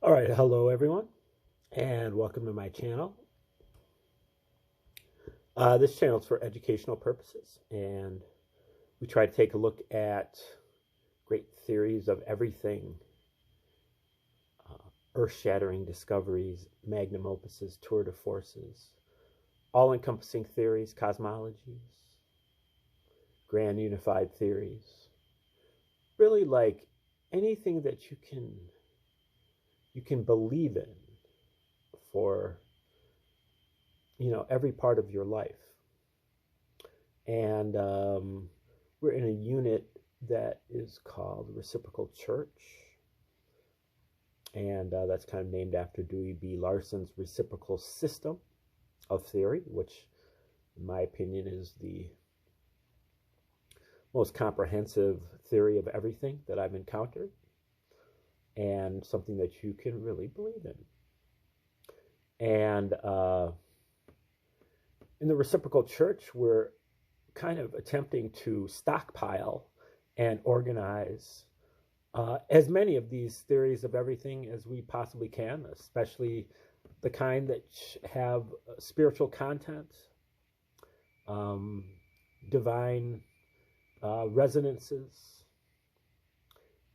All right, hello everyone, and welcome to my channel. This channel is for educational purposes, and we try to take a look at great theories of everything, earth-shattering discoveries, magnum opuses, tour de forces, all-encompassing theories, cosmologies, grand unified theories. Really, like anything that you can believe in for every part of your life. And we're in a unit that is called Reciprocal Church, and that's kind of named after Dewey B. Larson's reciprocal system of theory, which in my opinion is the most comprehensive theory of everything that I've encountered, and something that you can really believe in. And in the Reciprocal Church, we're kind of attempting to stockpile and organize as many of these theories of everything as we possibly can, especially the kind that have spiritual content, divine resonances,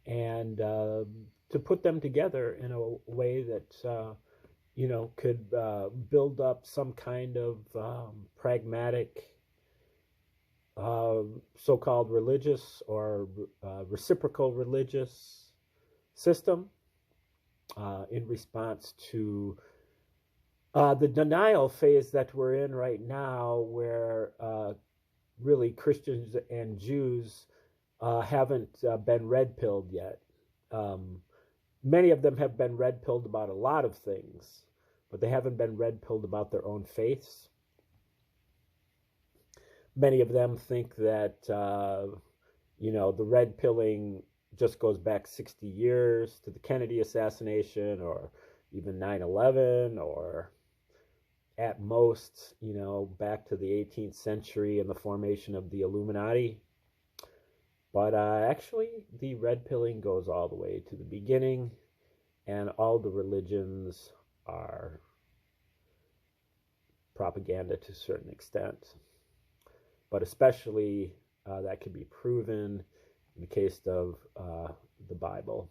and to put them together in a way that could build up some kind of pragmatic so-called religious or reciprocal religious system in response to the denial phase that we're in right now, where really Christians and Jews haven't been red-pilled yet. Many of them have been red-pilled about a lot of things, but they haven't been red-pilled about their own faiths. Many of them think that, the red pilling just goes back 60 years to the Kennedy assassination, or even 9/11, or at most, back to the 18th century and the formation of the Illuminati. But actually, the red pilling goes all the way to the beginning, and all the religions are propaganda to a certain extent. But especially that can be proven in the case of the Bible.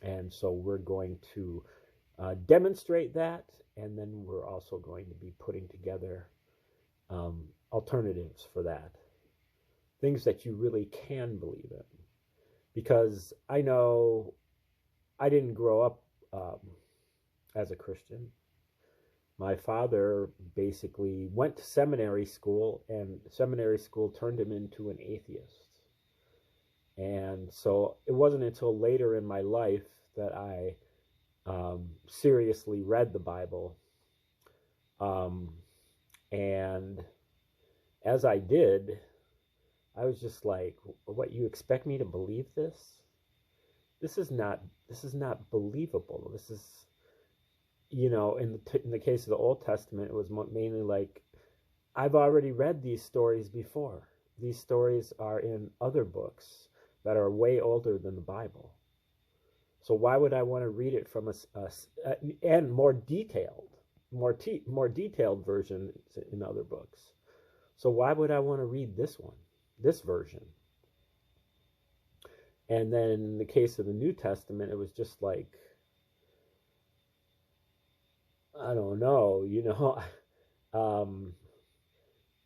And so we're going to demonstrate that, and then we're also going to be putting together alternatives for that. Things that you really can believe in. Because I know I didn't grow up as a Christian. My father basically went to seminary school, and seminary school turned him into an atheist. And so it wasn't until later in my life that I seriously read the Bible. And as I did, I was just like, what, you expect me to believe this? This is not believable. This is, in the case of the Old Testament, it was mainly like, I've already read these stories before. These stories are in other books that are way older than the Bible. So why would I want to read it from and more detailed version in other books? So why would I want to read this version? And then in the case of the New Testament, it was just like, I don't know,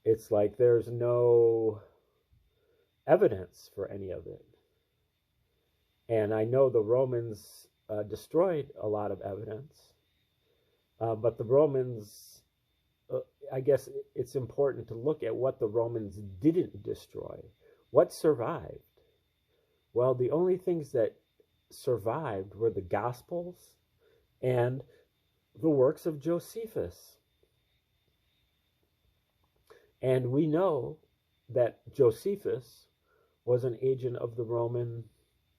it's like there's no evidence for any of it. And I know the Romans destroyed a lot of evidence, but the Romans, I guess it's important to look at what the Romans didn't destroy. What survived? Well, the only things that survived were the Gospels and the works of Josephus. And we know that Josephus was an agent of the Roman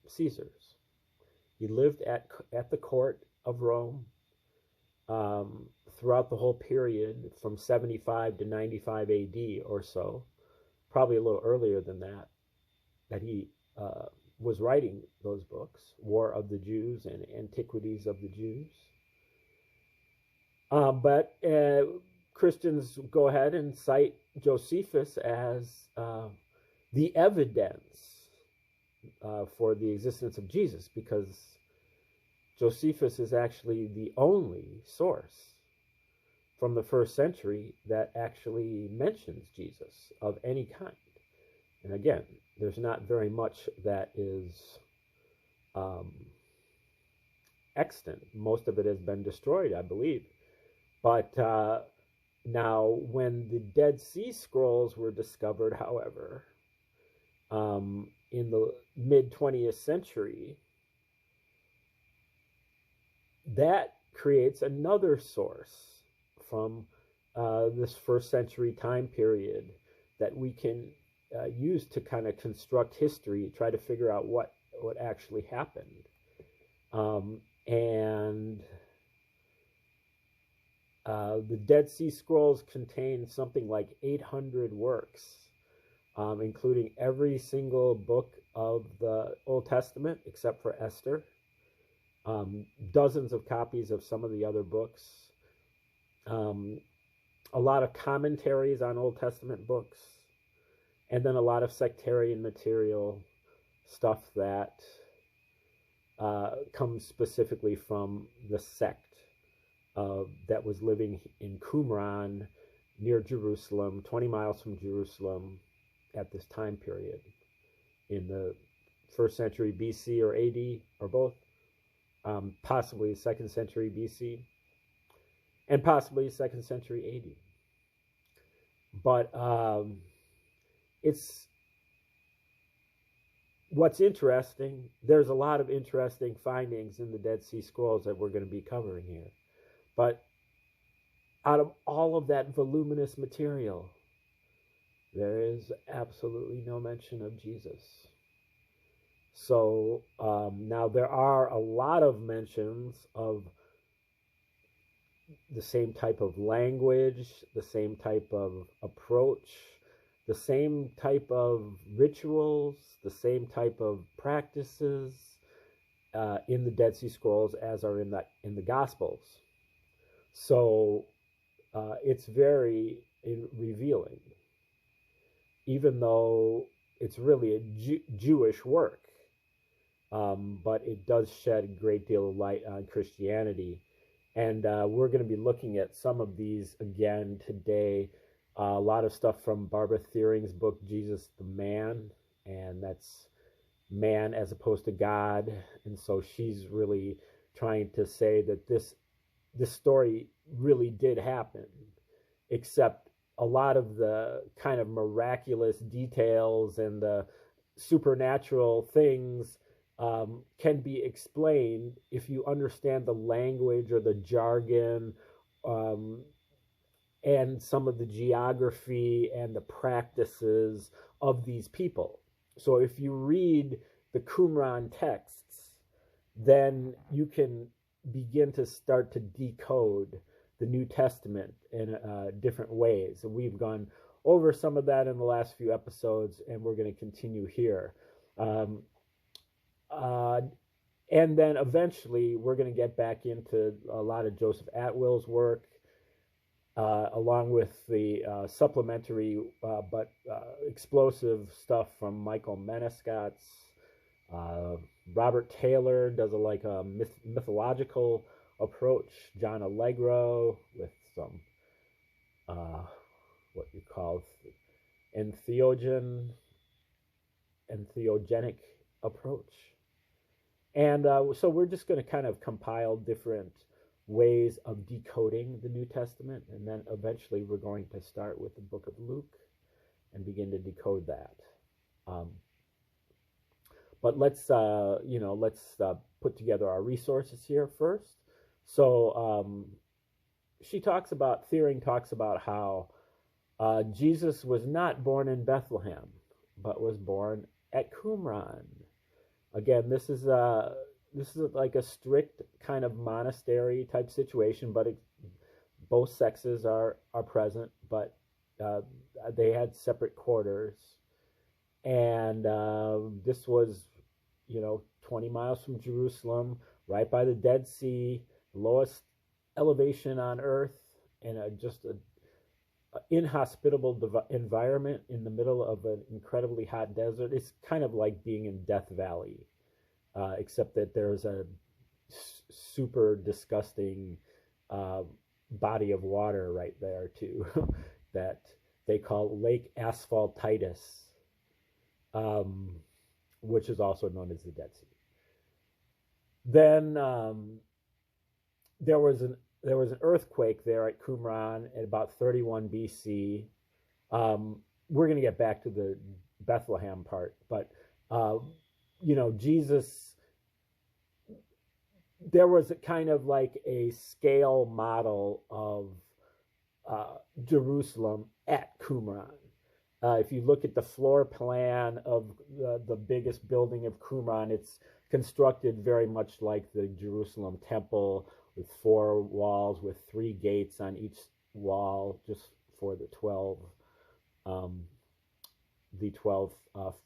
Caesars. He lived at the court of Rome throughout the whole period from 75 to 95 AD or so, probably a little earlier than that he was writing those books, War of the Jews and Antiquities of the Jews. But Christians go ahead and cite Josephus as the evidence for the existence of Jesus, because Josephus is actually the only source from the first century that actually mentions Jesus of any kind. And again, there's not very much that is extant. Most of it has been destroyed, I believe. But now, when the Dead Sea Scrolls were discovered, however, in the mid-20th century, that creates another source from this first century time period that we can use to kind of construct history, try to figure out what actually happened. And the Dead Sea Scrolls contain something like 800 works, including every single book of the Old Testament except for Esther, dozens of copies of some of the other books, a lot of commentaries on Old Testament books, and then a lot of sectarian material, stuff that comes specifically from the sect that was living in Qumran near Jerusalem, 20 miles from Jerusalem at this time period in the first century BC or AD, or both, possibly 2nd century BC, and possibly 2nd century AD. But it's what's interesting. There's a lot of interesting findings in the Dead Sea Scrolls that we're going to be covering here. But out of all of that voluminous material, there is absolutely no mention of Jesus. So now there are a lot of mentions of the same type of language, the same type of approach, the same type of rituals, the same type of practices in the Dead Sea Scrolls as are in the Gospels. So it's very revealing, even though it's really a Jewish work, but it does shed a great deal of light on Christianity. And we're going to be looking at some of these again today. A lot of stuff from Barbara Thiering's book, Jesus the Man, and that's man as opposed to God. And so she's really trying to say that this story really did happen, except a lot of the kind of miraculous details and the supernatural things can be explained if you understand the language or the jargon and some of the geography and the practices of these people. So if you read the Qumran texts, then you can begin to start to decode the New Testament in different ways. And we've gone over some of that in the last few episodes, and we're going to continue here. And then eventually we're going to get back into a lot of Joseph Atwill's work, along with the supplementary but explosive stuff from Michael Menescat's. Robert Taylor does a mythological approach. John Allegro with some what you call entheogenic approach. And so we're just going to kind of compile different ways of decoding the New Testament, and then eventually we're going to start with the book of Luke and begin to decode that. But let's put together our resources here first. So Thiering talks about how Jesus was not born in Bethlehem, but was born at Qumran. Again, this is like a strict kind of monastery type situation, but both sexes are present, but they had separate quarters. And this was 20 miles from Jerusalem, right by the Dead Sea, lowest elevation on Earth, and just a inhospitable environment in the middle of an incredibly hot desert. It's kind of like being in Death Valley, except that there's a super disgusting uh, body of water right there too that they call Lake Asphaltitis, um, which is also known as the Dead Sea. Then there was an earthquake there at Qumran at about 31 BC. We're going to get back to the Bethlehem part, but Jesus, there was a kind of like a scale model of Jerusalem at Qumran. If you look at the floor plan of the biggest building of Qumran, it's constructed very much like the Jerusalem temple, with 4 walls with 3 gates on each wall, just for the 12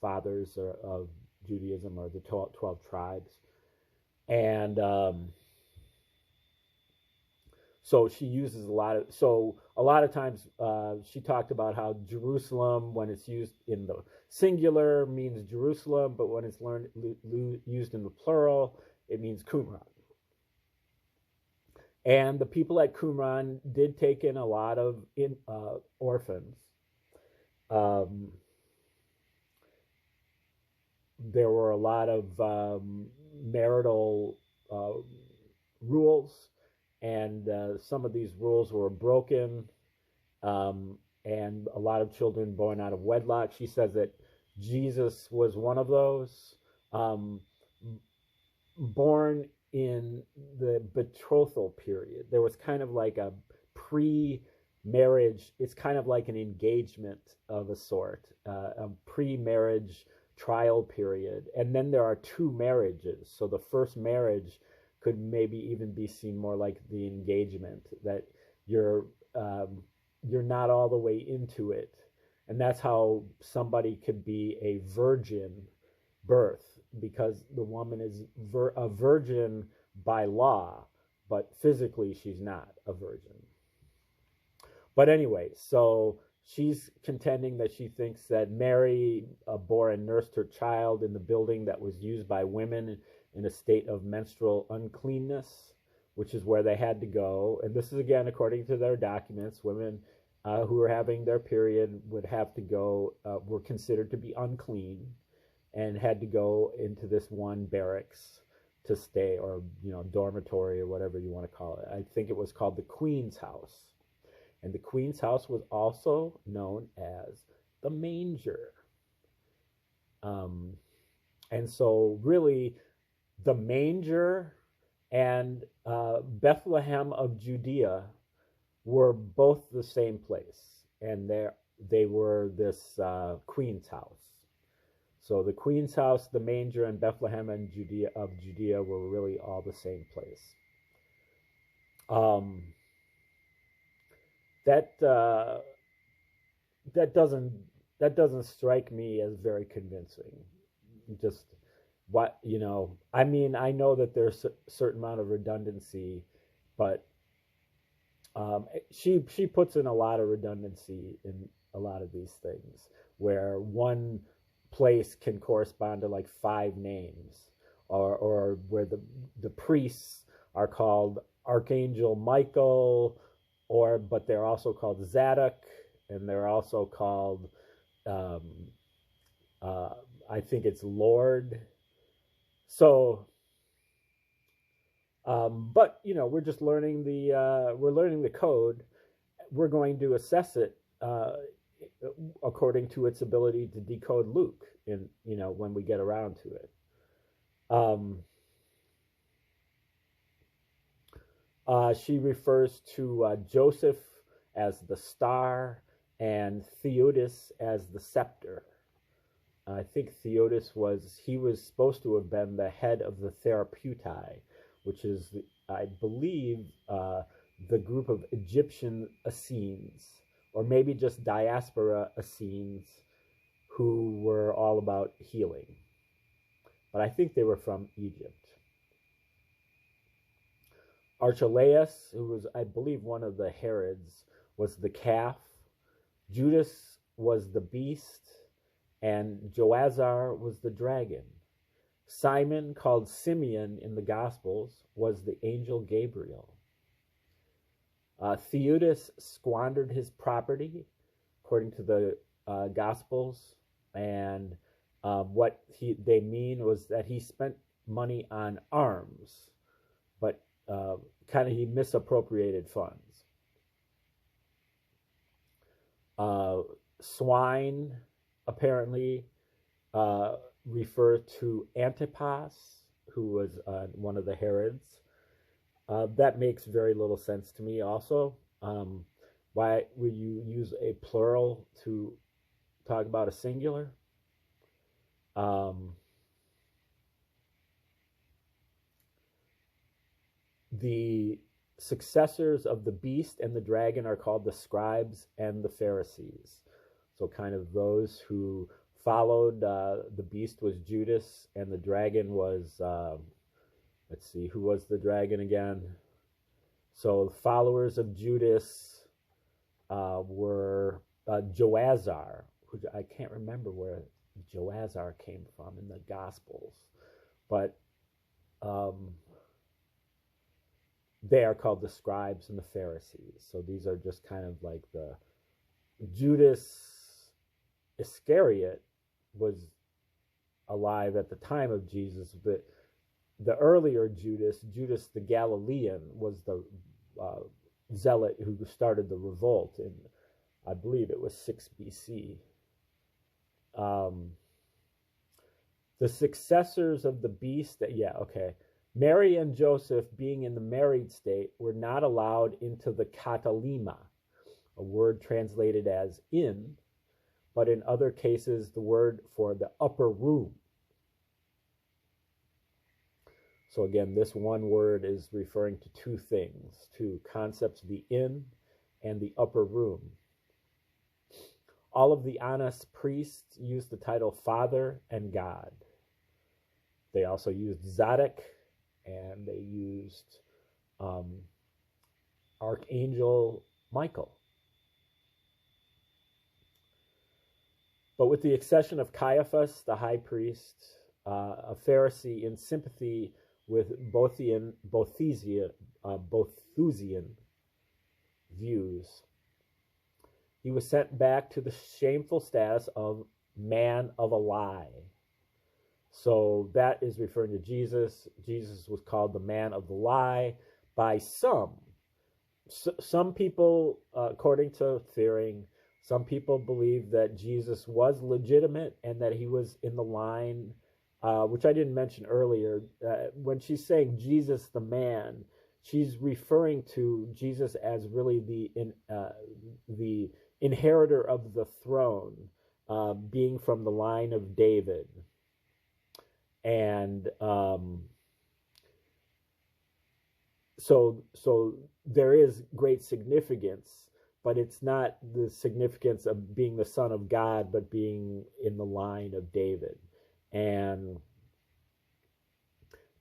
fathers of Judaism, or the 12 tribes. And so she uses a lot of times she talked about how Jerusalem, when it's used in the singular, means Jerusalem, but when it's used in the plural, it means Qumran. And the people at Qumran did take in a lot of orphans. There were a lot of marital rules, and some of these rules were broken, and a lot of children born out of wedlock. She says that Jesus was one of those, born in the betrothal period. There was kind of like a pre-marriage, it's kind of like an engagement of a sort, a pre-marriage trial period. And then there are 2 marriages. So the first marriage could maybe even be seen more like the engagement, that you're not all the way into it. And that's how somebody could be a virgin birth, because the woman is a virgin by law, but physically she's not a virgin. But anyway, so she's contending that she thinks that Mary bore and nursed her child in the building that was used by women in a state of menstrual uncleanness, which is where they had to go. And this is, again, according to their documents, women who were having their period would have to go, were considered to be unclean, and had to go into this one barracks to stay, or dormitory, or whatever you want to call it. I think it was called the Queen's House. And the Queen's House was also known as the manger. And so really, the manger and Bethlehem of Judea were both the same place, and they were this Queen's House. So the Queen's House, the manger, and Bethlehem and Judea were really all the same place. That doesn't strike me as very convincing. Just what I mean, I know that there's a certain amount of redundancy, but she puts in a lot of redundancy in a lot of these things, where one place can correspond to like 5 names, or where the priests are called Archangel Michael, but they're also called Zadok, and they're also called I think it's Lord. So but we're just learning the code. We're going to assess it according to its ability to decode Luke when we get around to it. She refers to Joseph as the star and Theodos as the scepter. I think Theodos was supposed to have been the head of the Therapeutai, which is, I believe, the group of Egyptian Essenes, or maybe just diaspora Essenes, who were all about healing. but I think they were from Egypt. Archelaus, who was, I believe, one of the Herods, was the calf. Judas was the beast, and Joazar was the dragon. Simon, called Simeon in the Gospels, was the angel Gabriel. Theudas squandered his property, according to the Gospels, and what they mean was that he spent money on arms, but kind of he misappropriated funds. Swine apparently refer to Antipas, who was one of the Herods. That makes very little sense to me also. Why would you use a plural to talk about a singular? The successors of the beast and the dragon are called the scribes and the Pharisees. So kind of those who followed the beast was Judas, and the dragon was, let's see, who was the dragon again? So followers of Judas were Joazar, who I can't remember where Joazar came from in the Gospels, but they are called the scribes and the Pharisees. So these are just kind of like the Judas Iscariot was alive at the time of Jesus. The earlier Judas the Galilean, was the zealot who started the revolt in, I believe it was 6 BC. The successors of the beast, Mary and Joseph, being in the married state, were not allowed into the katalima, a word translated as in, but in other cases the word for the upper room. So again, this one word is referring to two things, two concepts, the inn and the upper room. All of the honest priests used the title Father and God. They also used Zadok, and they used Archangel Michael. But with the exception of Caiaphas, the high priest, a Pharisee in sympathy with Boethusian views, he was sent back to the shameful status of man of a lie. So that is referring to Jesus. Jesus was called the man of the lie by some. Some people, according to Thiering, some people believe that Jesus was legitimate and that he was in the line, which I didn't mention earlier. When she's saying Jesus the man, she's referring to Jesus as really the inheritor of the throne, being from the line of David. And so there is great significance, but it's not the significance of being the son of God, but being in the line of David.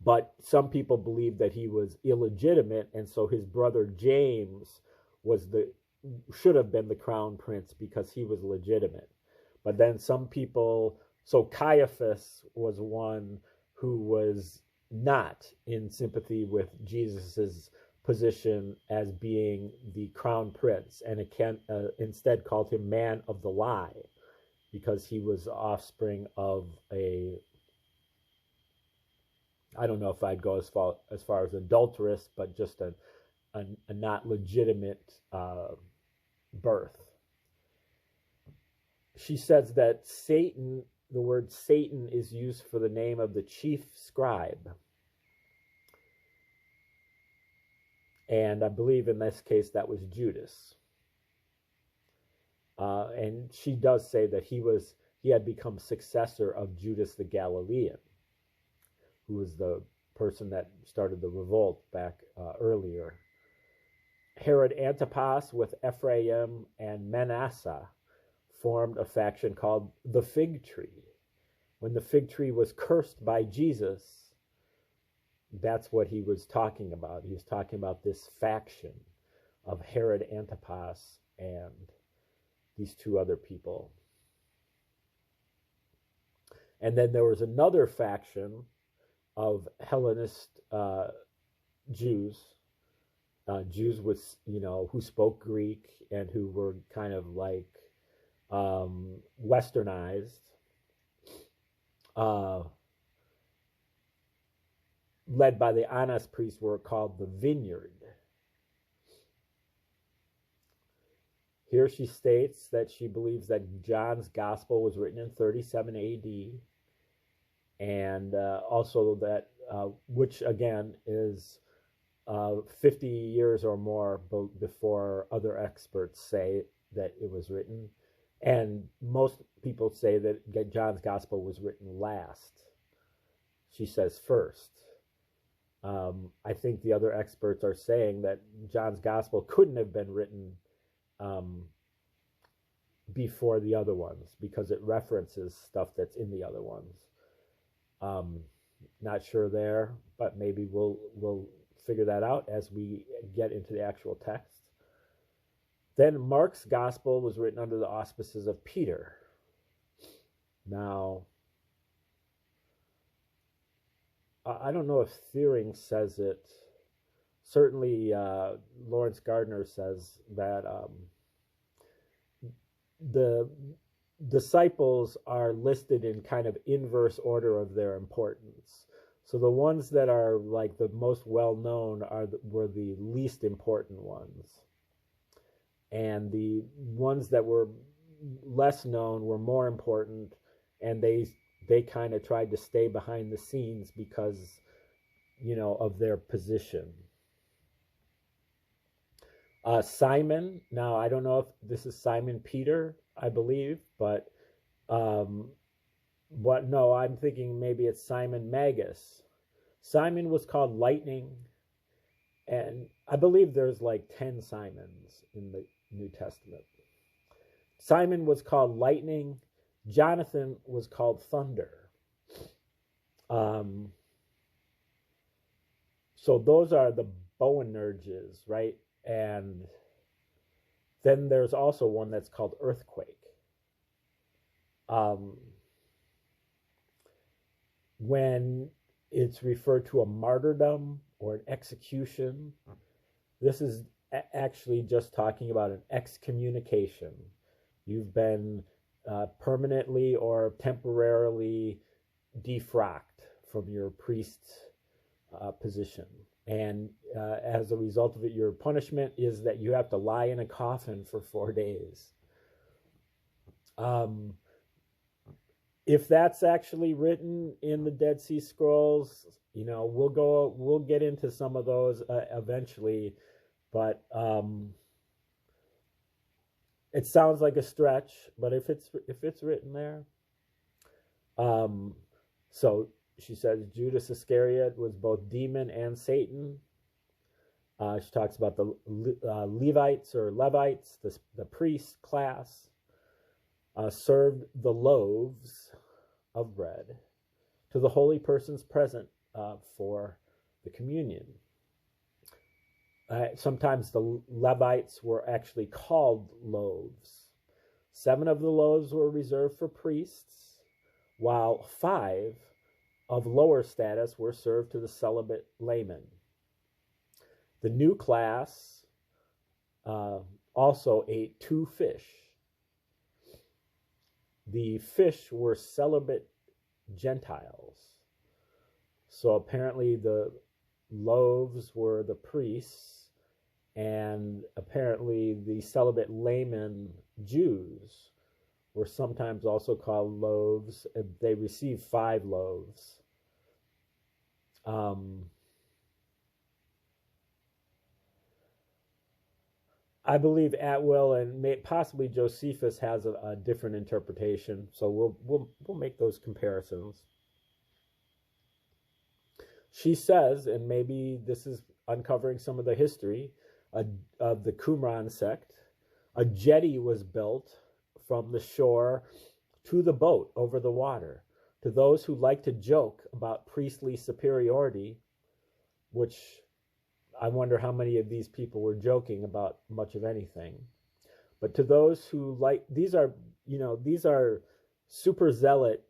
But some people believe that he was illegitimate, and so his brother James should have been the crown prince because he was legitimate. But then some people, so Caiaphas was one who was not in sympathy with Jesus's position as being the crown prince, and instead called him man of the lie, because he was offspring of I don't know if I'd go as far as adulterous, but just a not legitimate birth. She says that Satan, the word Satan, is used for the name of the chief scribe. And I believe in this case that was Judas. And she does say that he had become successor of Judas the Galilean, who was the person that started the revolt back earlier. Herod Antipas with Ephraim and Manasseh formed a faction called the Fig Tree. when the fig tree was cursed by Jesus, that's what he was talking about. He was talking about this faction of Herod Antipas and these two other people. And then there was another faction of Hellenist Jews, Jews with, who spoke Greek and who were kind of like westernized, led by the Annas priests, were called the Vineyard. Here she states that she believes that John's gospel was written in 37 AD, and also that, which again is 50 years or more before other experts say that it was written. And most people say that John's gospel was written last. She says first. I think the other experts are saying that John's gospel couldn't have been written before the other ones, because it references stuff that's in the other ones. Not sure there, but maybe we'll figure that out as we get into the actual text. Then Mark's gospel was written under the auspices of Peter. Now, I don't know if Thiering says it. Certainly, Lawrence Gardner says that the disciples are listed in kind of inverse order of their importance. So the ones that are like the most well-known were the least important ones. And the ones that were less known were more important, and they kind of tried to stay behind the scenes because, of their position. Simon, now I don't know if this is Simon Peter, I believe, but no, I'm thinking maybe it's Simon Magus. Simon was called Lightning, and I believe there's like 10 Simons in the New Testament. Simon was called Lightning. Jonathan was called Thunder. So those are the Boanerges, right? And then there's also one that's called Earthquake. When it's referred to a martyrdom or an execution, this is actually just talking about an excommunication. You've been permanently or temporarily defrocked from your priest's position. And as a result of it, your punishment is that you have to lie in a coffin for 4 days. If that's actually written in the Dead Sea Scrolls, we'll get into some of those eventually, but it sounds like a stretch. But if it's written there, so she says Judas Iscariot was both demon and Satan. She talks about the Levites, the priest class, served the loaves of bread to the holy persons present for the communion. Sometimes the Levites were actually called loaves. 7 of the loaves were reserved for priests, while 5 of lower status were served to the celibate laymen. The new class also ate 2 fish. The fish were celibate Gentiles. So apparently the loaves were the priests, and apparently the celibate laymen Jews were sometimes also called loaves. They received 5 loaves. I believe Atwill and possibly Josephus has a different interpretation, so we'll make those comparisons. She says, and maybe this is uncovering some of the history of the Qumran sect, a jetty was built from the shore to the boat over the water. To those who like to joke about priestly superiority, which I wonder how many of these people were joking about much of anything. But to those who like, these are super zealot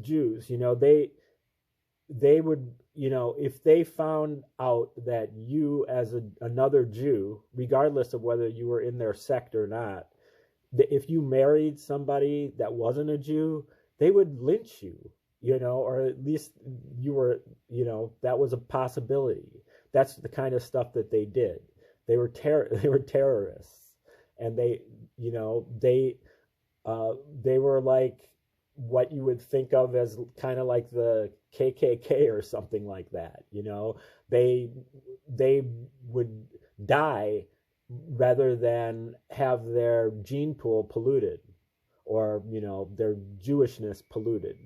Jews. They would, if they found out that you as another Jew, regardless of whether you were in their sect or not, if you married somebody that wasn't a Jew, they would lynch you, or at least you were, that was a possibility. That's the kind of stuff that they did. They were terrorists, and they were like what you would think of as kind of like the KKK or something like that. They would die rather than have their gene pool polluted, or their Jewishness polluted.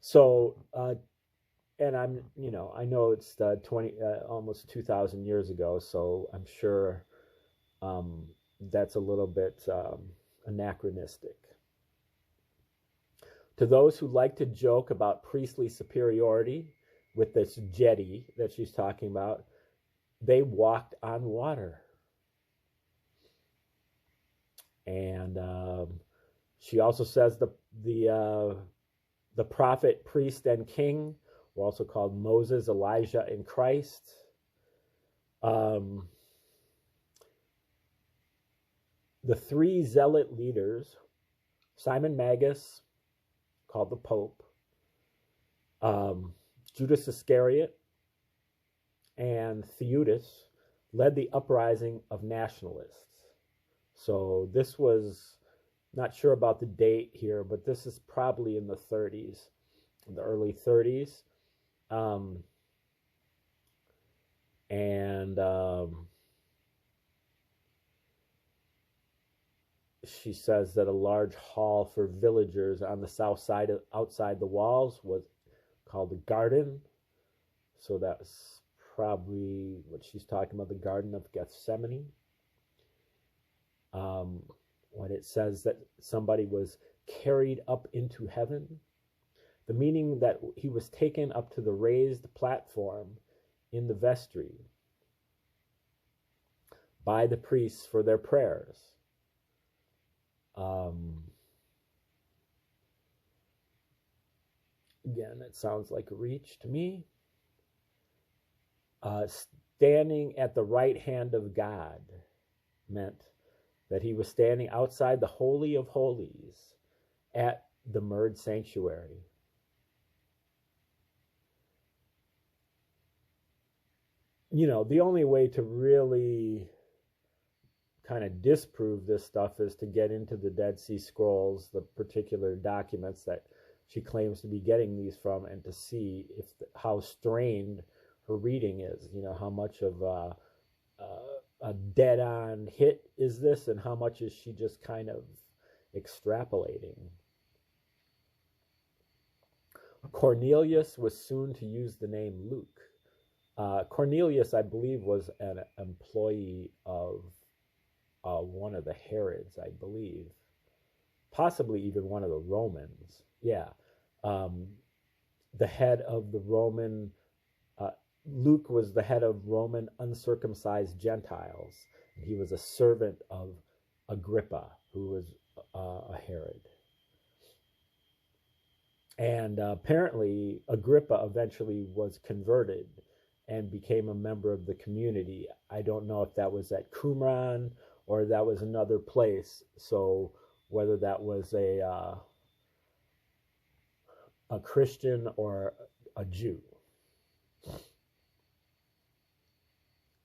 So and I know it's 20 almost 2,000 years ago, so I'm sure that's a little bit anachronistic. To those who like to joke about priestly superiority with this jetty that she's talking about, they walked on water. And she also says the prophet, priest, and king were also called Moses, Elijah, and Christ. The three zealot leaders, Simon Magus, called the Pope, Judas Iscariot, and Theudas, led the uprising of nationalists. So this was, not sure about the date here, but this is probably in the 30s, in the early 30s. She says that a large hall for villagers on the south side, outside the walls, was called the Garden. So that's probably what she's talking about, the Garden of Gethsemane. When it says that somebody was carried up into heaven, the meaning that he was taken up to the raised platform in the vestry by the priests for their prayers. Again, it sounds like a reach to me. Standing at the right hand of God meant that he was standing outside the Holy of Holies at the Myrd Sanctuary. The only way to really kind of disprove this stuff is to get into the Dead Sea Scrolls, the particular documents that she claims to be getting these from, and to see how strained her reading is. How much of a dead-on hit is this, and how much is she just kind of extrapolating? Cornelius was soon to use the name Luke. Cornelius, I believe, was an employee of one of the Herods, I believe. Possibly even one of the Romans. Yeah. The head of the Roman... Luke was the head of Roman uncircumcised Gentiles. He was a servant of Agrippa, who was a Herod. And apparently Agrippa eventually was converted and became a member of the community. I don't know if that was at Qumran or that was another place. So whether that was a Christian or a Jew.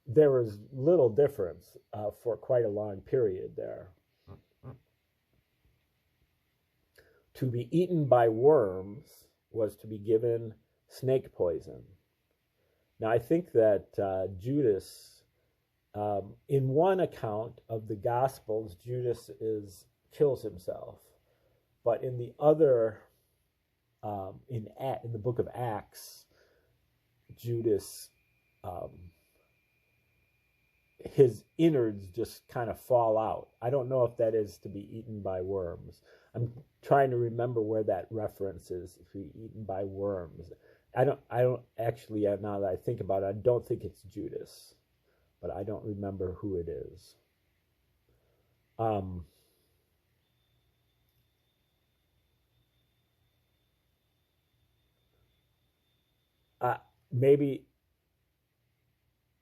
There was little difference for quite a long period there. To be eaten by worms was to be given snake poison. Now, I think that Judas, in one account of the Gospels, Judas kills himself. But in the other, in the book of Acts, Judas... his innards just kind of fall out. I don't know if that is to be eaten by worms. I'm trying to remember where that reference is. If you're eaten by worms, I don't actually. Now that I think about it, I don't think it's Judas, but I don't remember who it is.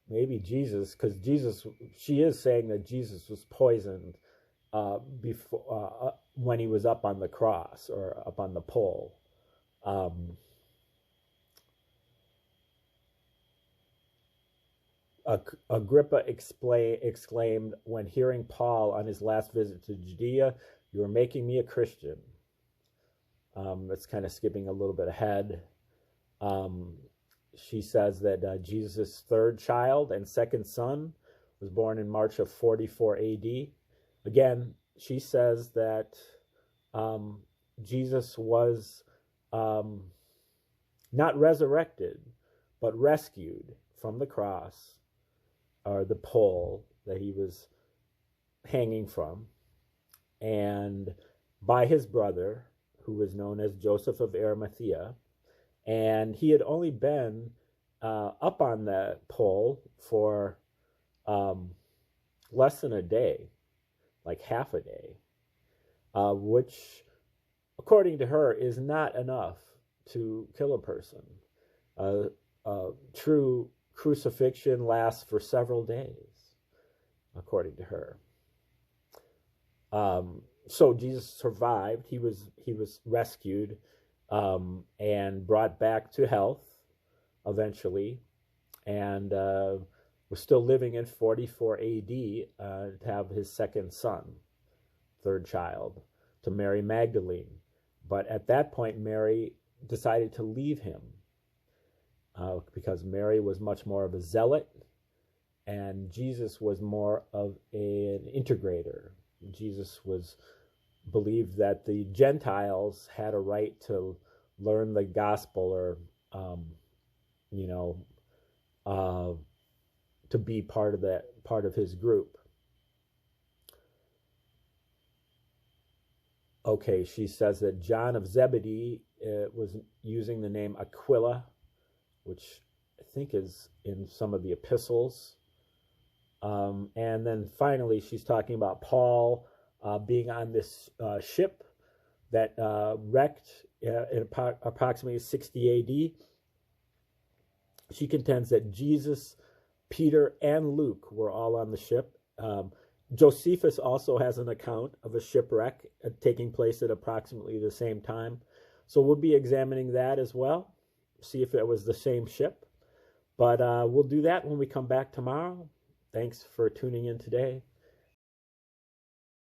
Maybe Jesus, because Jesus, she is saying that Jesus was poisoned before when he was up on the cross or up on the pole. Agrippa exclaimed when hearing Paul on his last visit to Judea, "You are making me a Christian." That's kind of skipping a little bit ahead. She says that Jesus' third child and second son was born in March of 44 AD. Again, she says that Jesus was not resurrected, but rescued from the cross, or the pole that he was hanging from, and by his brother, who was known as Joseph of Arimathea. And he had only been up on the pole for less than a day, like half a day, which, according to her, is not enough to kill a person. True crucifixion lasts for several days, according to her. So Jesus survived. He was rescued and brought back to health eventually, and was still living in 44 AD to have his second son, third child, to Mary Magdalene. But at that point, Mary decided to leave him because Mary was much more of a zealot, and Jesus was more of an integrator. Jesus believed that the Gentiles had a right to learn the gospel, or to be part of his group. Okay, she says that John of Zebedee was using the name Aquila, which I think is in some of the epistles. And then finally, she's talking about Paul being on this ship that wrecked in approximately 60 AD. She contends that Jesus, Peter, and Luke were all on the ship. Josephus also has an account of a shipwreck taking place at approximately the same time. So we'll be examining that as well, see if it was the same ship. But we'll do that when we come back tomorrow. Thanks for tuning in today.